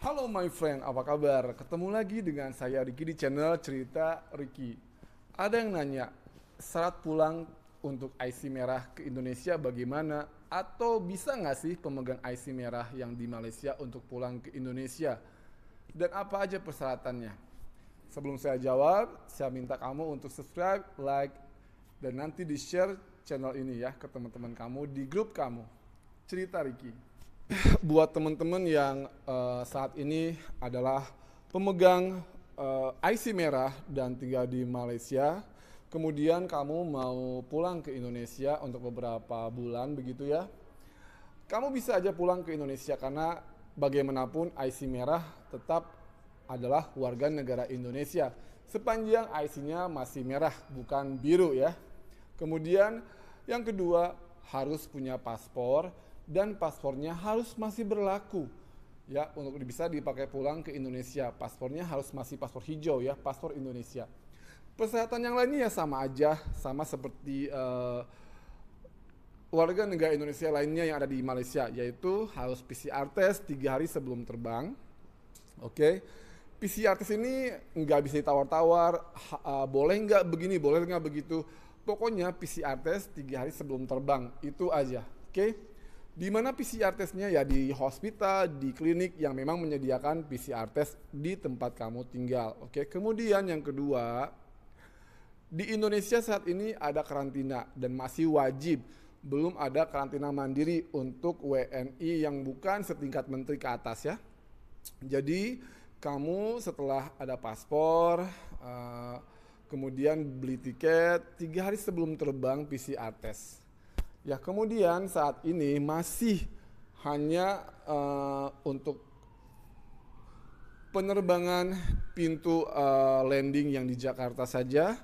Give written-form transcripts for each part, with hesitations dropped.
Halo my friend, apa kabar? Ketemu lagi dengan saya Ricky di channel Cerita Ricky. Ada yang nanya, syarat pulang untuk IC merah ke Indonesia bagaimana? Atau bisa nggak sih pemegang IC merah yang di Malaysia untuk pulang ke Indonesia? Dan apa aja persyaratannya? Sebelum saya jawab, saya minta kamu untuk subscribe, like, dan nanti di-share channel ini ya ke teman-teman kamu di grup kamu. Cerita Ricky. Buat teman-teman yang saat ini adalah pemegang IC merah dan tinggal di Malaysia, kemudian kamu mau pulang ke Indonesia untuk beberapa bulan begitu ya. Kamu bisa aja pulang ke Indonesia karena bagaimanapun IC merah tetap adalah warga negara Indonesia sepanjang IC-nya masih merah bukan biru ya. Kemudian yang kedua harus punya paspor dan paspornya harus masih berlaku ya untuk bisa dipakai pulang ke Indonesia. Paspornya harus masih paspor hijau ya, paspor Indonesia. Persyaratan yang lainnya ya sama aja, sama seperti warga negara Indonesia lainnya yang ada di Malaysia, yaitu harus PCR test 3 hari sebelum terbang. Oke. PCR test ini nggak bisa ditawar-tawar, boleh nggak begini, boleh nggak begitu. Pokoknya PCR test 3 hari sebelum terbang, itu aja. Oke. Di mana PCR testnya ya di hospital, di klinik yang memang menyediakan PCR test di tempat kamu tinggal. Oke. Kemudian yang kedua, di Indonesia saat ini ada karantina dan masih wajib. Belum ada karantina mandiri untuk WNI yang bukan setingkat menteri ke atas ya. Jadi kamu setelah ada paspor, kemudian beli tiket 3 hari sebelum terbang PCR test. Ya kemudian saat ini masih hanya untuk penerbangan pintu landing yang di Jakarta saja,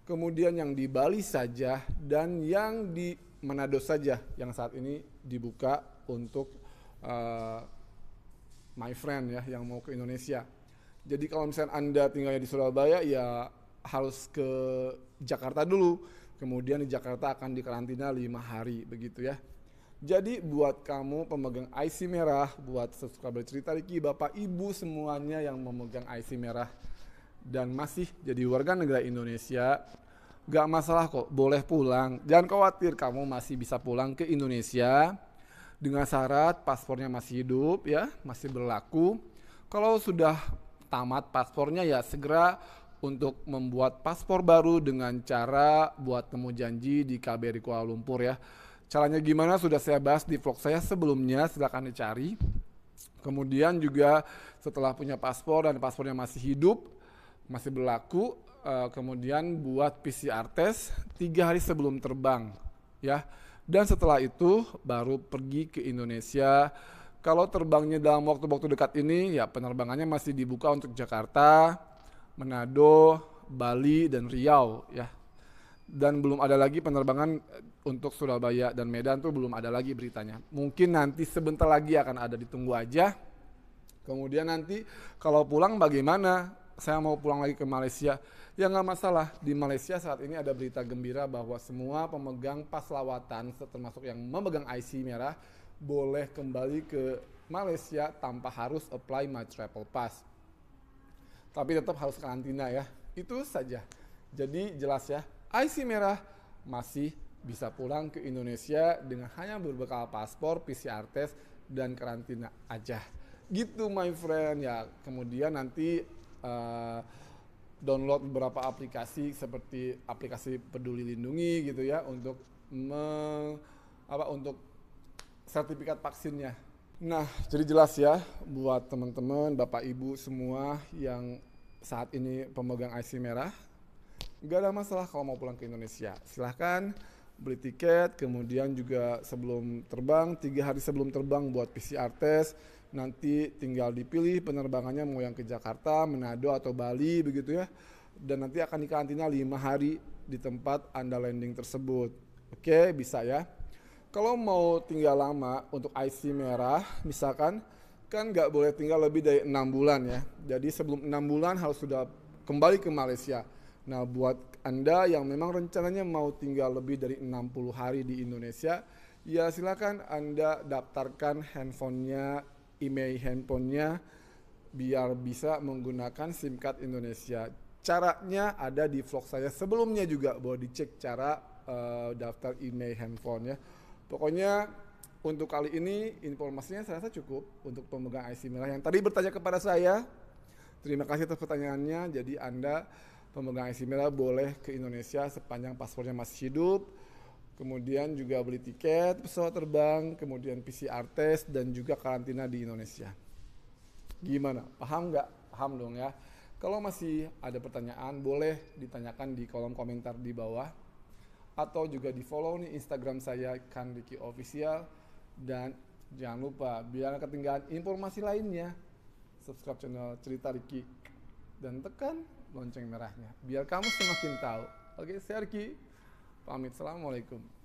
kemudian yang di Bali saja, dan yang di Manado saja yang saat ini dibuka untuk my friend ya yang mau ke Indonesia. Jadi kalau misalnya Anda tinggalnya di Surabaya ya harus ke Jakarta dulu. Kemudian di Jakarta akan dikarantina 5 hari begitu ya. Jadi buat kamu pemegang IC merah, buat subscriber Cerita Ricky, Bapak Ibu semuanya yang memegang IC merah dan masih jadi warga negara Indonesia, gak masalah kok, boleh pulang. Jangan khawatir, kamu masih bisa pulang ke Indonesia dengan syarat paspornya masih hidup ya, masih berlaku. Kalau sudah tamat paspornya ya segera untuk membuat paspor baru dengan cara buat temu janji di KBRI Kuala Lumpur ya. Caranya gimana sudah saya bahas di vlog saya sebelumnya, silahkan dicari. Kemudian juga setelah punya paspor dan paspornya masih hidup, masih berlaku, kemudian buat PCR test 3 hari sebelum terbang ya. Dan setelah itu baru pergi ke Indonesia. Kalau terbangnya dalam waktu-waktu dekat ini ya penerbangannya masih dibuka untuk Jakarta, Manado, Bali, dan Riau ya. Dan belum ada lagi penerbangan untuk Surabaya dan Medan tuh belum ada lagi beritanya. Mungkin nanti sebentar lagi akan ada, ditunggu aja. Kemudian nanti kalau pulang bagaimana? Saya mau pulang lagi ke Malaysia. Ya nggak masalah, di Malaysia saat ini ada berita gembira bahwa semua pemegang pas lawatan termasuk yang memegang IC merah boleh kembali ke Malaysia tanpa harus apply my travel pass. Tapi tetap harus karantina ya, itu saja. Jadi jelas ya, IC merah masih bisa pulang ke Indonesia dengan hanya berbekal paspor, PCR test, dan karantina aja. Gitu my friend ya. Kemudian nanti download beberapa aplikasi seperti aplikasi Peduli Lindungi gitu ya untuk untuk sertifikat vaksinnya. Nah, jadi jelas ya buat teman-teman, Bapak Ibu semua yang saat ini pemegang IC merah, gak ada masalah kalau mau pulang ke Indonesia. Silahkan beli tiket, kemudian juga sebelum terbang, 3 hari sebelum terbang buat PCR test. Nanti tinggal dipilih penerbangannya mau yang ke Jakarta, Manado, atau Bali begitu ya. Dan nanti akan dikarantina 5 hari di tempat Anda landing tersebut. Oke, bisa ya. Kalau mau tinggal lama untuk IC merah, misalkan, kan nggak boleh tinggal lebih dari 6 bulan ya. Jadi sebelum 6 bulan harus sudah kembali ke Malaysia. Nah buat Anda yang memang rencananya mau tinggal lebih dari 60 hari di Indonesia, ya silakan Anda daftarkan handphonenya, email handphonenya biar bisa menggunakan SIM card Indonesia. Caranya ada di vlog saya sebelumnya juga, boleh dicek cara daftar email handphone ya. Pokoknya untuk kali ini informasinya saya rasa cukup untuk pemegang IC merah yang tadi bertanya kepada saya. Terima kasih atas pertanyaannya. Jadi Anda pemegang IC merah boleh ke Indonesia sepanjang paspornya masih hidup. Kemudian juga beli tiket pesawat terbang, kemudian PCR test dan juga karantina di Indonesia. Gimana? Paham nggak? Paham dong ya. Kalau masih ada pertanyaan, boleh ditanyakan di kolom komentar di bawah. Atau juga di follow nih Instagram saya, Kandiki Official. Dan jangan lupa, biar nggak ketinggalan informasi lainnya, subscribe channel Cerita Riki. Dan tekan lonceng merahnya, biar kamu semakin tahu. Oke, saya Riki. Pamit. Assalamualaikum.